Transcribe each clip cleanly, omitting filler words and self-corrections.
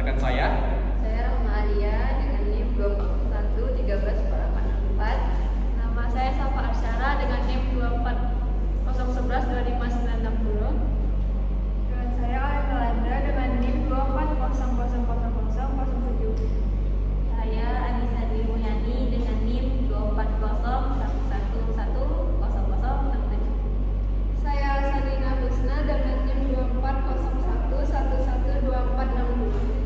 Perkenalkan Saya Rahma Alia dengan NIM 2411384. Nama saya Safa Arsyara dengan NIM 240112560. Dan saya Alia Melandra dengan NIM 240000007. Saya Anissa Dwi Mulyani dengan NIM 24011110067. Saya Salina Husna dengan NIM 240111242.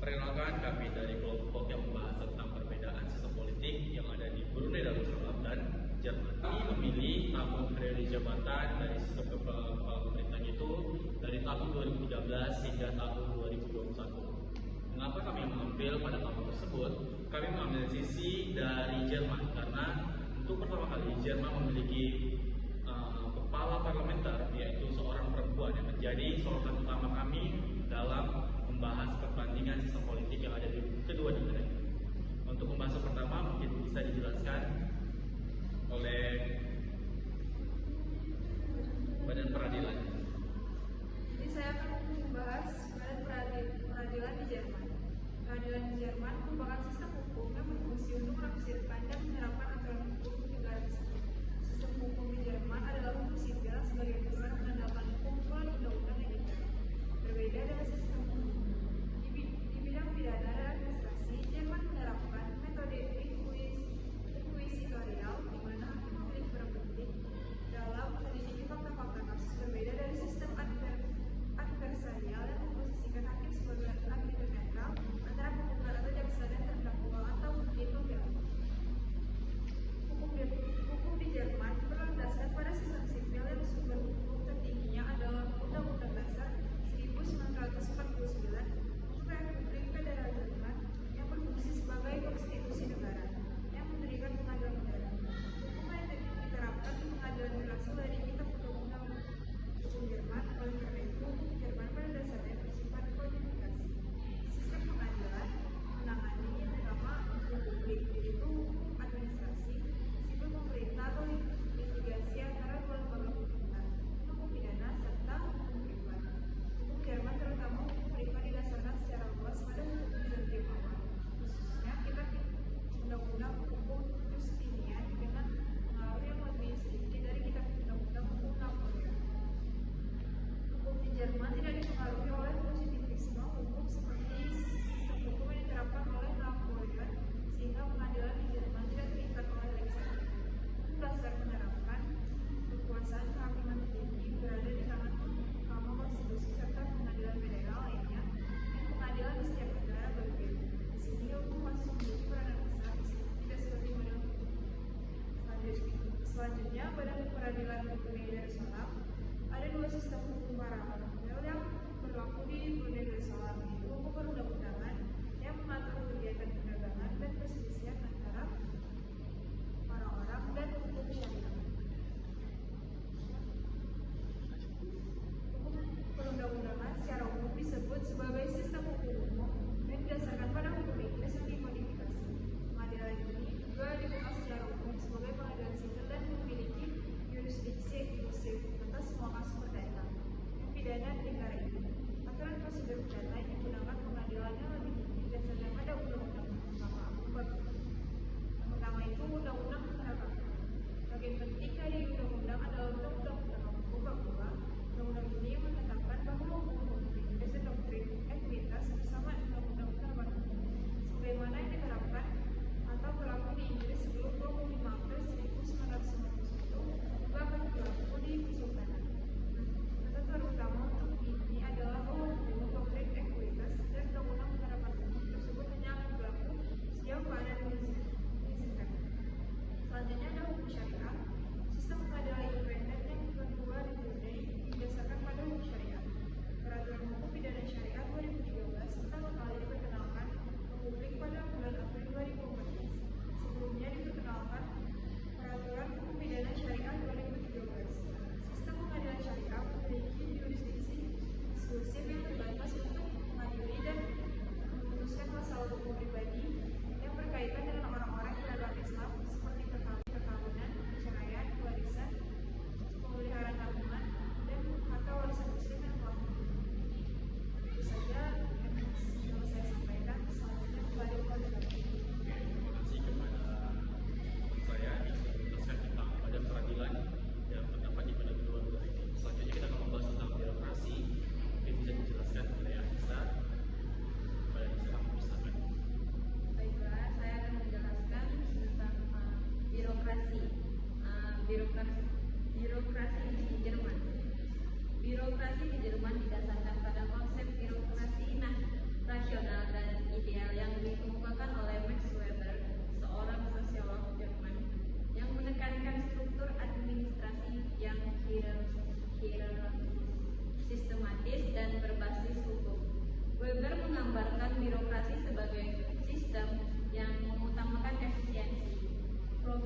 Perkenalkan, kami dari kelompok yang membahas tentang perbedaan sistem politik yang ada di Brunei Darussalam dan Jerman. Kami memilih tahun periode jabatan dari sistem kepala pemerintah itu dari tahun 2013 hingga tahun 2021. Mengapa kami mengambil pada tahun tersebut? Kami mengambil sisi dari Jerman karena untuk pertama kali Jerman memiliki kepala parlementer, yaitu seorang perempuan yang menjadi sorotan utama kami dalam membahas perbandingan sistem politik yang ada di kedua negara ini. Untuk pembahasan pertama mungkin bisa dijelaskan oleh Badan Peradilan. Jadi saya akan membahas badan peradilan di Jerman. Peradilan di Jerman merupakan sistem hukum yang berfungsi untuk menafsirkan dan menerapkan aturan hukum di negara tersebut. Sistem hukum di Jerman adalah hukum sipil sebagai besar mengandalkan kumpulan undang-undang yang detail. Berbeda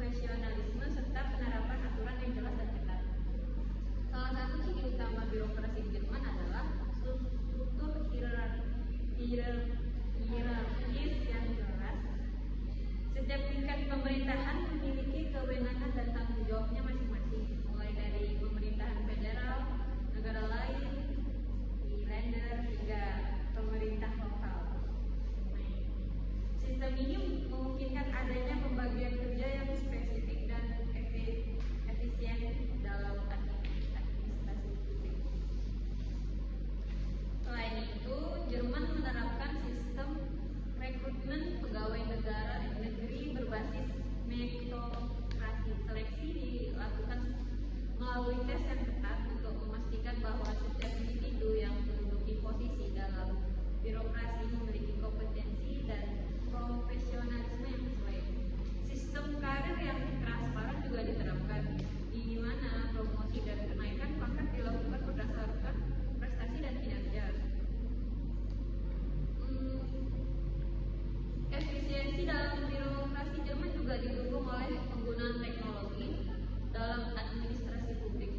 profesionalisme serta penerapan aturan yang jelas dan ketat. Salah satu ciri utama birokrasi di Jerman adalah struktur hierarkis yang jelas. Setiap tingkat pemerintahan memiliki kewenangan dan tanggung jawabnya masing-masing, mulai dari pemerintahan federal, negara lain, di Länder, hingga pemerintah lokal. Sistem ini memungkinkan adanya pembagian kerja yang spesifik dan efisien dalam administrasi publik. Selain itu, Jerman menerapkan sistem rekrutmen pegawai negeri berbasis meritokrasi. Seleksi dilakukan melalui tes yang ketat untuk memastikan bahwa setiap individu yang menduduki posisi dalam birokrasi memiliki kompetensi dan profesionalisme yang sesuai. Sistem karir yang transparan juga diterapkan, di mana promosi dan kenaikan pangkat dilakukan berdasarkan prestasi dan kinerja. Efisiensi dalam birokrasi Jerman juga didukung oleh penggunaan teknologi dalam administrasi publik.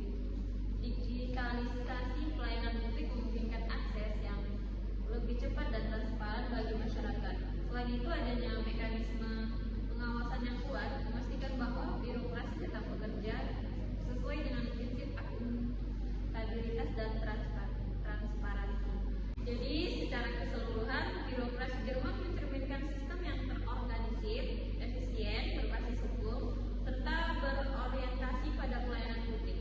Digitalisasi pelayanan publik memungkinkan akses yang lebih cepat dan transparan bagi masyarakat. Selain itu, adanya mekanisme pengawasan yang kuat memastikan bahwa birokrasi tetap bekerja sesuai dengan prinsip akuntabilitas dan transparansi. Jadi, secara keseluruhan, birokrasi Jerman mencerminkan sistem yang terorganisir, efisien, berbasis hukum, serta berorientasi pada pelayanan publik.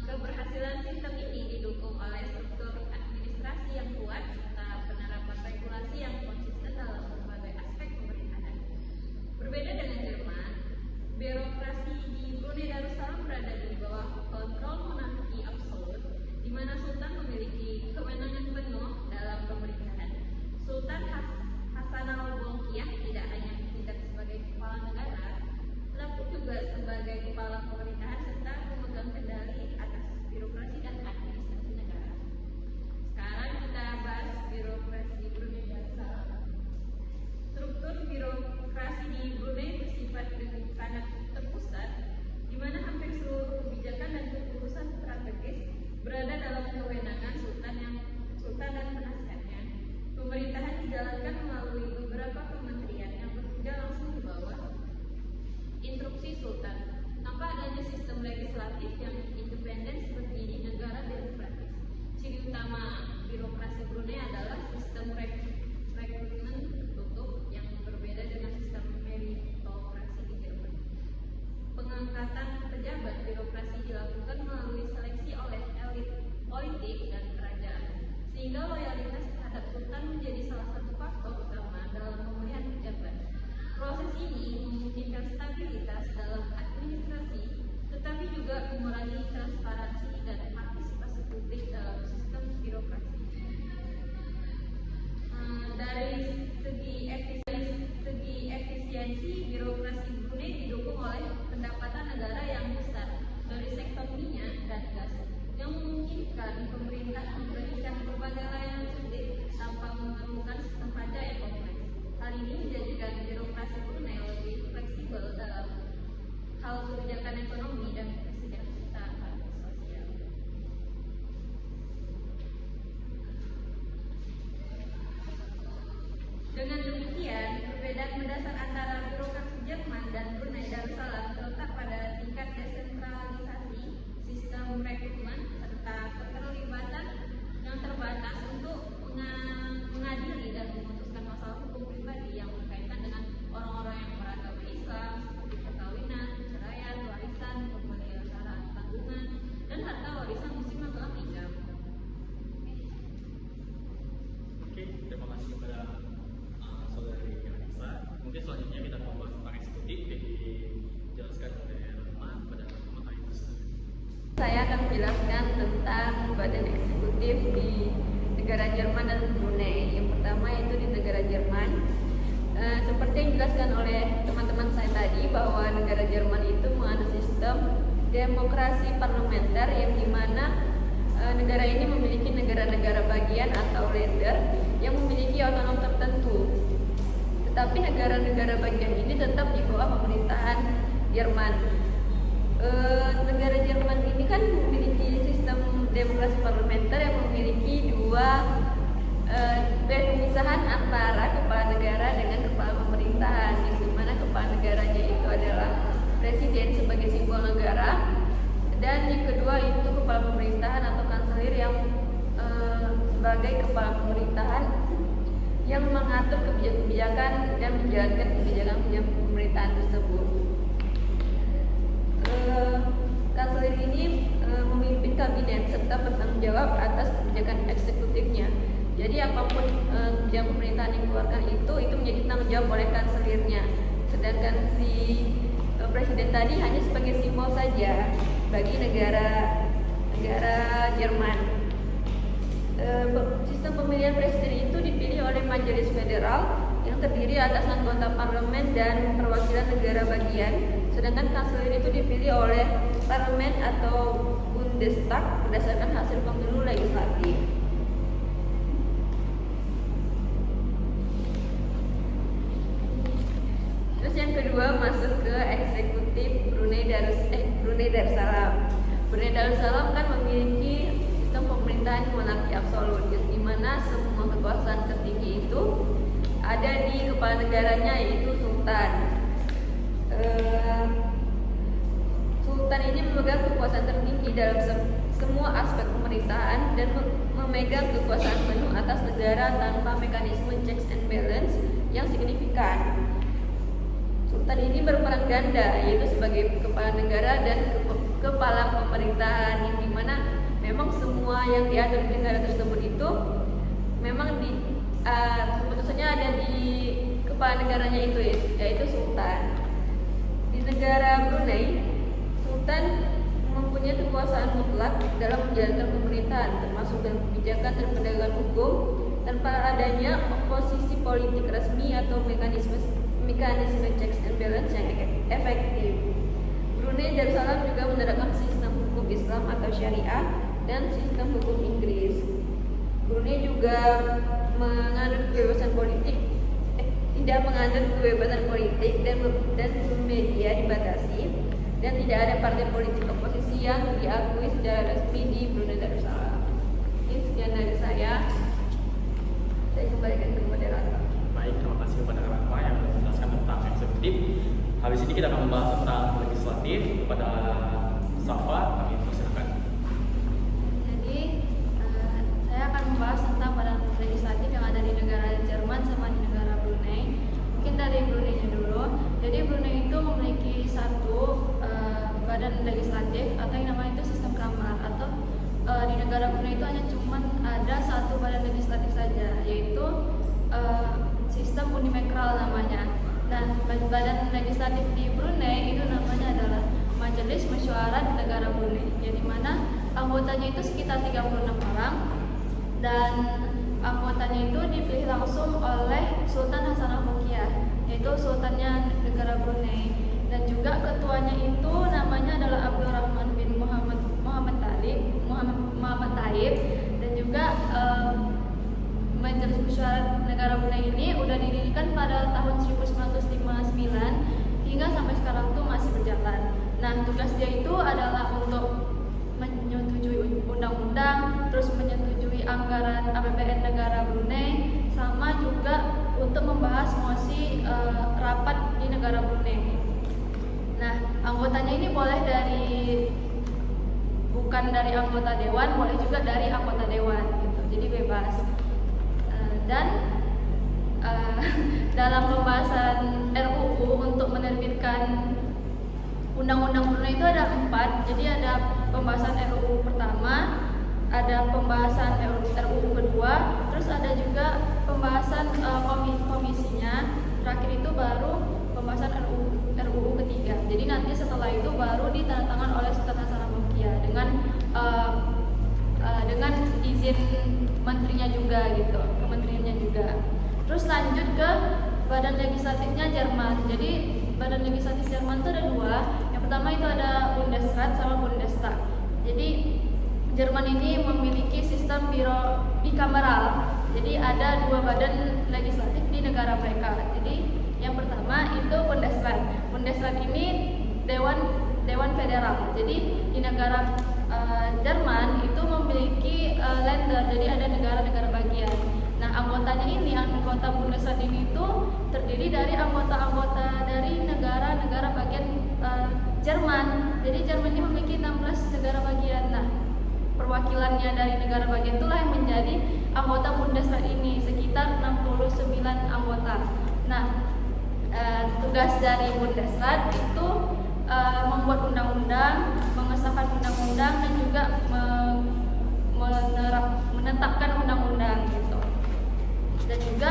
Keberhasilan sistem ini didukung oleh struktur administrasi yang kuat serta penerapan regulasi yang konsisten dalam berbagai aspek pemerintahan. Berbeda dengan Jerman, birokrasi di Brunei Darussalam berada di bawah kontrol monarki absolut, di mana Sultan memiliki kewenangan penuh dalam pemerintahan. Sultan Hasan al-Bolkiah tidak hanya bertindak sebagai kepala negara, tetapi juga sebagai kepala pemerintahan serta pemegang kendali atas birokrasi dan administrasi negara. Sekarang kita bahas birokrasi Brunei Darussalam. Struktur birokrasi di Brunei bersifat sangat terpusat, di mana hampir seluruh kebijakan dan keputusan strategis berada dalam kewenangan Sultan dan penasihatnya. Pemerintahan dijalankan melalui beberapa kementerian yang bekerja langsung di bawah instruksi Sultan, tanpa adanya sistem legislatif yang independen seperti di negara demokratis. Ciri utama birokrasi Brunei adalah sistem rekrutmen tertutup yang berbeda dengan sistem meritokrasi di Jerman. Pengangkatan pejabat birokrasi dilakukan melalui seleksi oleh elit politik dan kerajaan, sehingga loyalitas terhadap Sultan menjadi salah satu faktor utama dalam pemilihan pejabat. Proses ini memungkinkan stabilitas dalam administrasi, tetapi juga mengurangi transparansi dan partisipasi publik dalam sistem birokrasi. Dari segi efisiensi, birokrasi Brunei didukung oleh pendapatan negara yang besar dari sektor minyak dan gas, yang memungkinkan pemerintah memberikan berbagai layanan publik tanpa memerlukan sistem pajak yang kompleks. Hal ini menjadikan birokrasi Brunei lebih fleksibel dalam hal kebijakan ekonomi dan kesejahteraan sosial. Dengan demikian, perbedaan mendasar antara birokrasi Jerman dan Brunei Darussalam terletak pada tingkat desentralisasi, sistem rekrutmen, serta keterlibatan yang terbatas untuk mengadili dan memutuskan masalah hukum pribadi yang berkaitan dengan orang-orang yang beragama Islam, seperti perkawinan, perceraian, warisan, pemeliharaan tanggungan, dan harta warisan muslim atau hijab. Oke, terima kasih kepada saudari Anissa. Mungkin selanjutnya kita mau bahas tentang eksekutif yang dijelaskan oleh Rahma pada materi tersebut. Saya akan menjelaskan tentang badan eksekutif di negara Jerman dan Brunei. Yang pertama yaitu di negara Jerman. Seperti yang dijelaskan oleh teman-teman saya tadi, bahwa negara Jerman itu menganut sistem demokrasi parlementer, yang dimana negara ini memiliki negara-negara bagian atau Länder yang memiliki otonom tertentu. Tetapi negara-negara bagian ini tetap di bawah pemerintahan Jerman. Negara Jerman ini kan memiliki sistem demokrasi parlementer yang memiliki dua pemisahan antara kepala negara dengan kepala pemerintahan, yang dimana kepala negaranya itu adalah presiden sebagai simbol negara, dan yang kedua itu kepala pemerintahan atau kanselir yang sebagai kepala pemerintahan yang mengatur kebijakan dan menjalankan kebijakan pemerintahan tersebut. Kanselir ini memimpin kabinet serta bertanggung jawab atas kebijakan eksekutifnya. Jadi apapun kebijakan pemerintahan yang dikeluarkan itu menjadi tanggung jawab oleh kanselirnya. Sedangkan si presiden tadi hanya sebagai simbol saja bagi negara Jerman. Sistem pemilihan presiden itu dipilih oleh Majelis Federal yang terdiri atas anggota parlemen dan perwakilan negara bagian. Sedangkan kanselir itu dipilih oleh parlemen atau Bundestag berdasarkan hasil pemilu legislatif. Terus yang kedua masuk ke eksekutif Brunei Darussalam. Brunei Darussalam kan memiliki sistem pemerintahan monarki absolut, yang dimana semua kekuasaan tertinggi itu ada di kepala negaranya, yaitu Sultan. Sultan ini memegang kekuasaan tertinggi dalam semua aspek pemerintahan dan memegang kekuasaan penuh atas negara tanpa mekanisme checks and balance yang signifikan. Sultan ini berperan ganda, yaitu sebagai kepala negara dan kepala pemerintahan, yang dimana memang semua yang diatur di negara tersebut itu memang keputusannya ada di kepala negaranya itu, yaitu Sultan. Di negara Brunei, Sultan mempunyai kekuasaan mutlak dalam menjalankan pemerintahan, termasuk dalam kebijakan dan penegakan hukum, tanpa adanya oposisi politik resmi atau mekanisme checks and balance yang efektif. Brunei Darussalam juga menerapkan sistem hukum Islam atau Syariah dan sistem hukum Inggris. Brunei juga tidak menganut kebebasan politik dan media dibatasi, dan tidak ada partai politik oposisi yang diakui secara resmi di Brunei Darussalam. Ini sekian dari saya kembalikan ke moderator. Baik, terima kasih kepada Kak Rahma yang telah menjelaskan tentang eksekutif. Habis ini kita akan membahas tentang legislatif. Kepada Safa, kami persilakan. Jadi saya akan membahas tentang badan legislatif yang ada di negara Jerman sama di negara Brunei. Mungkin dari Brunei-nya dulu. Jadi Brunei itu memiliki satu badan legislatif atau yang namanya itu sistem kamar, atau di negara Brunei itu hanya cuman ada satu badan legislatif saja, yaitu sistem unimekral namanya. Nah, badan legislatif di Brunei itu namanya adalah Majelis Mesyuarat Negara Brunei, yang dimana anggotanya itu sekitar 36 orang, dan anggotanya itu dipilih langsung oleh Sultan Hasan Al-Bolkiah, yaitu sultannya negara Brunei, dan juga ketuanya itu namanya adalah Abdul Rahman bin Muhammad Taib, dan juga Majelis Mesyuarat Negara Brunei ini udah didirikan pada tahun 1959 hingga sampai sekarang tuh masih berjalan. Nah, tugas dia itu adalah untuk menyetujui undang-undang, terus menyetujui anggaran APBN negara Brunei, sama juga untuk membahas mosi rapat di negara Brunei. Nah, anggotanya ini boleh bukan dari anggota dewan, boleh juga dari anggota dewan gitu. Jadi bebas. Dan dalam pembahasan RUU untuk menerbitkan undang-undang Brunei itu ada 4. Jadi ada pembahasan RUU pertama, ada pembahasan RUU kedua, terus ada juga pembahasan komisinya, terakhir itu baru pembahasan RUU ketiga. Jadi nanti setelah itu baru ditandatangan oleh Sultan Hasan Al-Bolkiah dengan izin menterinya juga gitu, kementeriannya juga. Terus lanjut ke badan legislatifnya Jerman. Jadi badan legislatif Jerman itu ada 2. Yang pertama itu ada Bundesrat sama Bundestag. Jadi Jerman ini memiliki sistem biro bikameral. Jadi ada 2 badan legislatif di negara mereka. Jadi yang pertama itu Bundesrat. Bundesrat ini dewan federal. Jadi di negara Jerman itu memiliki Länder, jadi ada negara-negara bagian. Nah, anggotanya ini, anggota Bundesrat ini itu terdiri dari anggota-anggota dari negara-negara bagian Jerman. Jadi Jerman ini memiliki 16 negara bagian. Nah, perwakilannya dari negara bagian itulah yang menjadi anggota Bundesrat ini, sekitar 69 anggota. Nah, tugas dari Bundesrat itu membuat undang-undang, mengesahkan undang-undang, dan juga menetapkan undang-undang gitu. Dan juga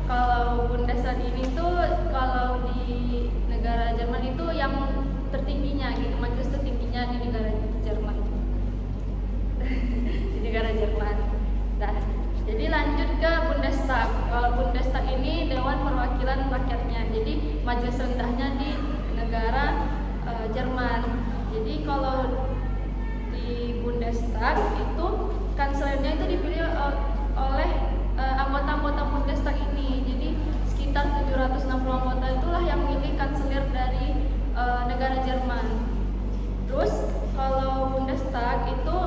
kalau Bundesrat ini tuh kalau di negara Jerman itu yang tertingginya gitu, majelis tertingginya di negara Jerman. Di negara Jerman. Nah, jadi lanjut ke Bundestag. Kalau Bundestag ini Dewan Perwakilan Rakyatnya. Jadi majelis rendahnya di negara Jerman. Jadi kalau di Bundestag itu kanselernya itu dipilih oleh anggota-anggota Bundestag ini. Jadi sekitar 760 anggota itulah yang memilih kanselir dari negara Jerman. Terus kalau Bundestag itu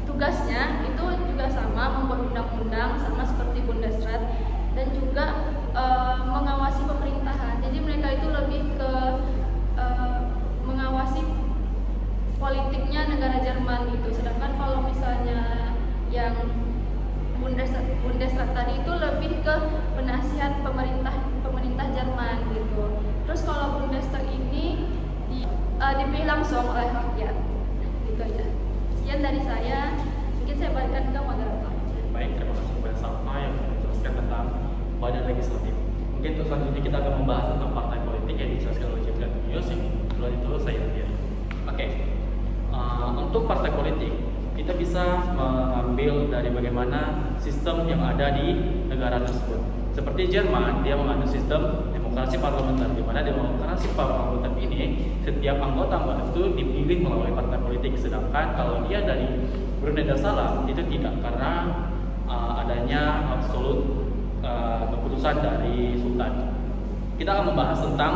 tugasnya itu juga sama, membuat undang-undang sama seperti Bundesrat, dan juga mengawasi pemerintahan. Jadi mereka itu lebih ke mengawasi politiknya negara Jerman gitu. Sedangkan kalau misalnya yang Bundesrat tadi itu lebih ke penasihat pemerintah Jerman gitu. Terus kalau Bundestag ini dipilih langsung oleh rakyat. Gitu aja. Sekian dari saya. Mungkin saya balikkan ke moderator. Baik, terima kasih kepada Salma yang menjelaskan tentang badan legislatif. Mungkin untuk selanjutnya kita akan membahas tentang partai politik yang dijelaskan oleh Jepang News. Setelah itu saya sendiri. Oke. Untuk partai politik kita bisa mengambil dari bagaimana sistem yang ada di negara tersebut. Seperti Jerman, dia menganut sistem demokrasi parlementer, di mana demokrasi parlementer ini setiap anggota itu dipilih melalui partai politik. Sedangkan kalau dia dari Brunei Darussalam itu tidak, karena adanya absolut keputusan dari Sultan. Kita akan membahas tentang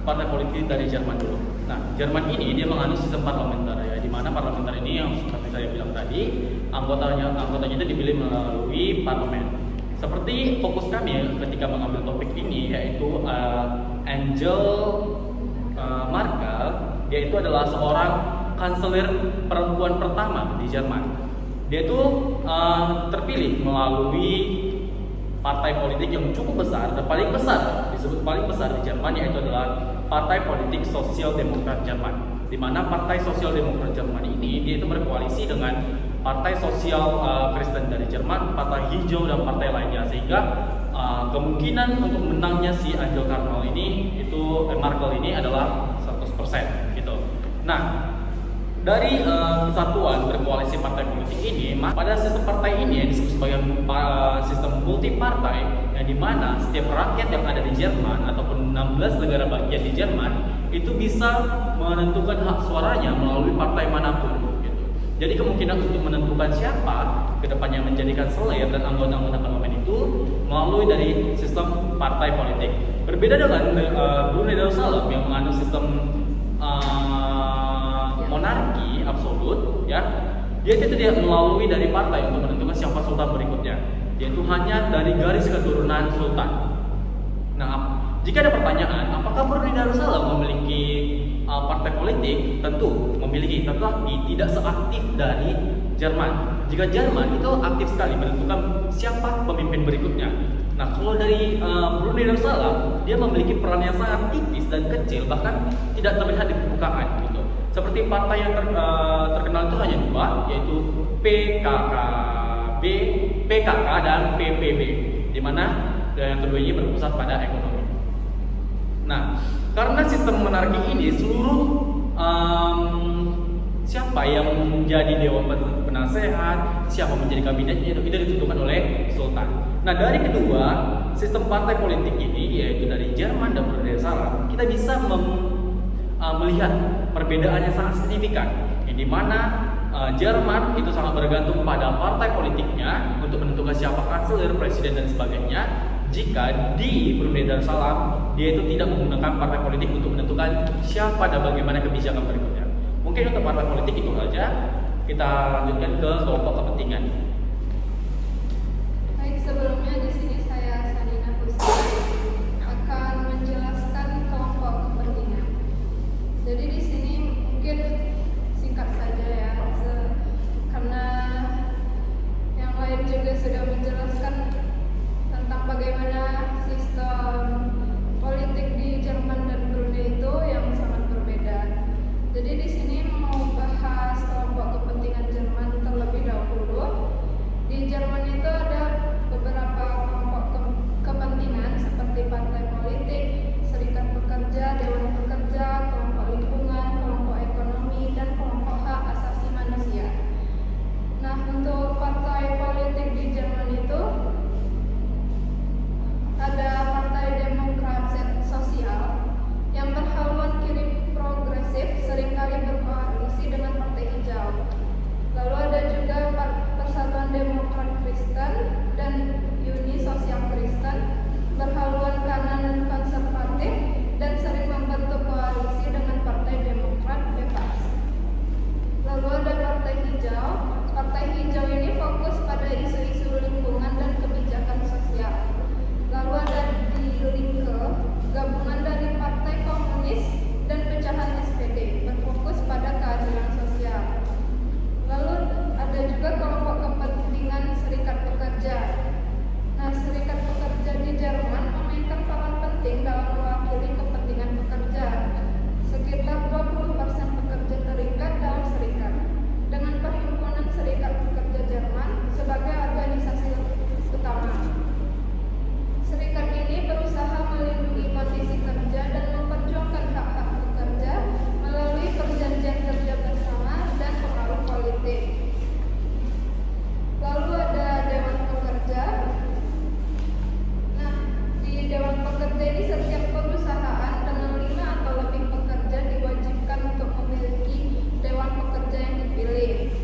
partai politik dari Jerman dulu. Nah, Jerman ini dia menganut sistem parlementer, ya, di mana parlementer ini yang seperti saya bilang tadi, anggotanya itu dipilih melalui parlemen. Seperti fokus kami ketika mengambil topik ini, yaitu Angel Merkel. Dia itu adalah seorang kanselir perempuan pertama di Jerman. Dia itu terpilih melalui partai politik yang cukup besar dan paling besar, disebut paling besar di Jerman, yaitu adalah Partai Politik Sosial Demokrat Jerman. Di mana Partai Sosial Demokrat Jerman ini dia itu berkoalisi dengan Partai Sosial Kristen dari Jerman, Partai Hijau, dan partai lainnya, sehingga kemungkinan untuk menangnya si Angela Merkel ini adalah 100% gitu. Nah, dari kesatuan berkoalisi partai politik ini, pada sistem partai ini yang disebut sebagai sistem multi partai, yang dimana setiap rakyat yang ada di Jerman ataupun 16 negara bagian di Jerman itu bisa menentukan hak suaranya melalui partai manapun. Jadi kemungkinan untuk menentukan siapa kedepannya menjadikan selir dan anggota-anggota parlemen itu melalui dari sistem partai politik. Berbeda dengan Brunei Darussalam yang menganut sistem monarki absolut, ya, dia tidak melalui dari partai untuk menentukan siapa sultan berikutnya, yaitu hanya dari garis keturunan sultan. Nah, jika ada pertanyaan, apakah Brunei Darussalam memiliki partai politik? Tentu memiliki, tetapi tidak seaktif dari Jerman. Jika Jerman itu aktif sekali menentukan siapa pemimpin berikutnya. Nah, kalau dari Brunei Darussalam, dia memiliki peran yang sangat tipis dan kecil, bahkan tidak terlihat di permukaan gitu. Seperti partai yang terkenal itu hanya dua, yaitu PKK dan PPB, di mana yang kedua ini berpusat pada ekonomi. Nah, karena sistem monarki ini seluruh siapa yang menjadi dewan penasehat, siapa menjadi kabinetnya itu ditentukan oleh sultan. Nah, dari kedua sistem partai politik ini, yaitu dari Jerman dan Brunei Darussalam, kita bisa melihat perbedaan yang sangat signifikan, yang dimana Jerman itu sangat bergantung pada partai politiknya untuk menentukan siapa kanselir, presiden, dan sebagainya. jika di Brunei Darussalam dia itu tidak menggunakan partai politik untuk menentukan siapa dan bagaimana kebijakan berikutnya. Mungkin untuk partai politik itu saja. Kita lanjutkan ke kelompok kepentingan. Baik, sebelumnya di sini saya Sanina Hussein akan menjelaskan kelompok kepentingan. Jadi di sini mungkin singkat saja ya, karena yang lain juga sudah menjelaskan tentang bagaimana sistem politik di Jerman dan Brunei itu yang sangat berbeda. Jadi di sini mau bahas kelompok kepentingan Jerman terlebih dahulu. Di Jerman itu ada beberapa kelompok kepentingan seperti partai politik, serikat pekerja, dewan pekerja, kelompok lingkungan, kelompok ekonomi, dan kelompok hak asasi manusia. Nah, untuk partai politik di Jerman itu ada Partai Demokrat Sosial yang berhaluan kiri progresif, seringkali berkoalisi dengan Partai Hijau. Lalu ada juga Persatuan Demokrat Kristen dan Uni Sosial Kristen, berhaluan kanan konservatif dan sering membentuk koalisi dengan Partai Demokrat Bebas. Lalu ada Partai Hijau. Partai Hijau ini fokus pada isu-isu lingkungan dan kebijakan sosial. Lalu ada Die Linke, gabungan dari Partai Komunis dan pecahan SPD, berfokus pada keadilan sosial. Lalu ada juga kelompok kepentingan serikat pekerja. Nah, serikat pekerja di Jerman memainkan peran penting dalam mewakili kepentingan pekerja. Sekitar 20% pekerja terikat dalam serikat, dengan Perhimpunan Serikat Pekerja Jerman sebagai organisasi utama. Serikat ini berusaha melindungi kondisi kerja dan memperjuangkan hak-hak pekerja melalui perjanjian kerja bersama dan pengaruh politik. Lalu ada Dewan Pekerja. Nah, di Dewan Pekerja ini setiap perusahaan dengan 5 atau lebih pekerja diwajibkan untuk memiliki Dewan Pekerja yang dipilih.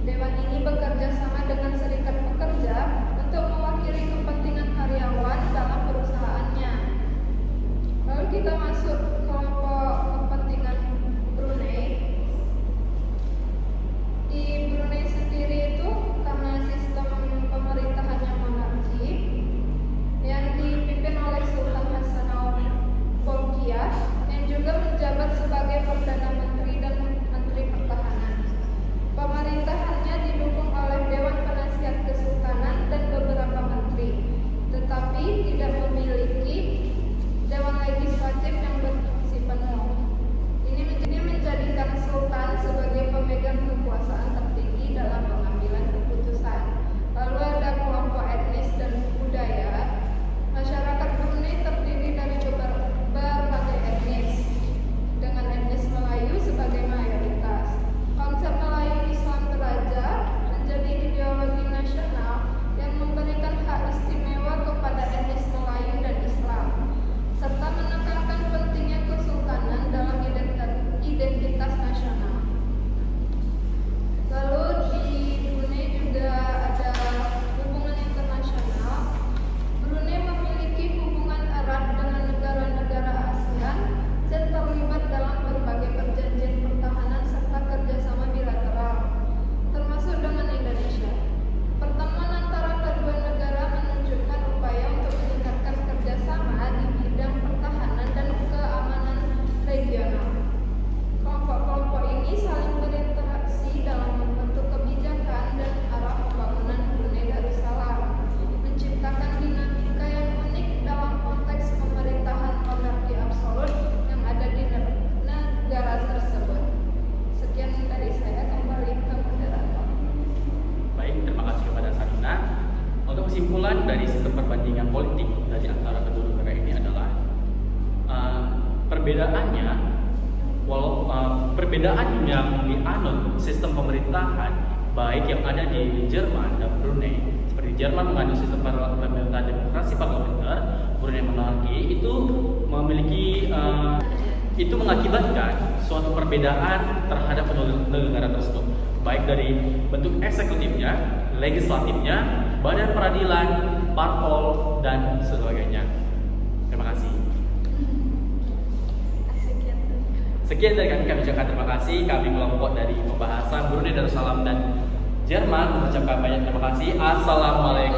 Dewan ini bekerja sama dengan serikat pekerja untuk mewakili kepentingan karyawan dalam perusahaannya. Lalu kita masuk kelompok kepentingan Brunei. Di Brunei sendiri itu karena sistem pemerintahannya monarki yang dipimpin oleh Sultan Hassanal Bolkiah yang juga menjabat sebagai Perdana Menteri dan Menteri Pertahanan. Pemerintahannya didukung oleh Dewan Penasihat Kesultanan dan beberapa menteri, tetapi tidak memiliki Dewan Legislatif yang berfungsi penuh. Ini menjadikan Sultan sebagai pemegang kekuasaan tertinggi dalam pengambilan keputusan. Lalu ada kelompok etnis dan budaya. Masyarakat Brunei terdiri dari berbagai etnis, dengan etnis Melayu sebagai mayoritas. Konsep Melayu Islam beraja menjadi ideologi nasional yang memberikan hak istimewa kepada etnis Melayu dan Islam, serta menekankan pentingnya kesultanan dalam identitas nasional. Lalu di Brunei juga ada hubungan internasional. Brunei memiliki hubungan erat dengan negara-negara ASEAN dan terlibat dalam berbagai perjanjian pertahanan serta kerjasama bilateral, termasuk dengan Indonesia. Pertemuan antara kedua negara menunjukkan upaya untuk meningkatkan kerjasama di bidang pertahanan dan keamanan regional. Kelompok-kelompok ini saling berinteraksi dalam membentuk kebijakan dan arah pembangunan Brunei Darussalam, menciptakan dinamika yang unik dalam konteks pemerintahan monarki absolut yang ada di negara tersebut. Sekian dari saya, kembali ke moderator. Baik, terima kasih kepada Sarina. Untuk kesimpulan dari sistem perbandingan politik dari antara kedua negara ini adalah perbedaan yang dianut sistem pemerintahan baik yang ada di Jerman dan Brunei. Seperti Jerman menganut sistem pemerintahan demokrasi parlementer, Brunei monarki, itu memiliki itu mengakibatkan suatu perbedaan terhadap negara tersebut, baik dari bentuk eksekutifnya, legislatifnya, badan peradilan, parpol, dan sebagainya. Terima kasih. Sekian dari kami ucapkan terima kasih. Kami kelompok dari pembahasan Brunei Darussalam dan Jerman mengucapkan banyak terima kasih. Assalamualaikum.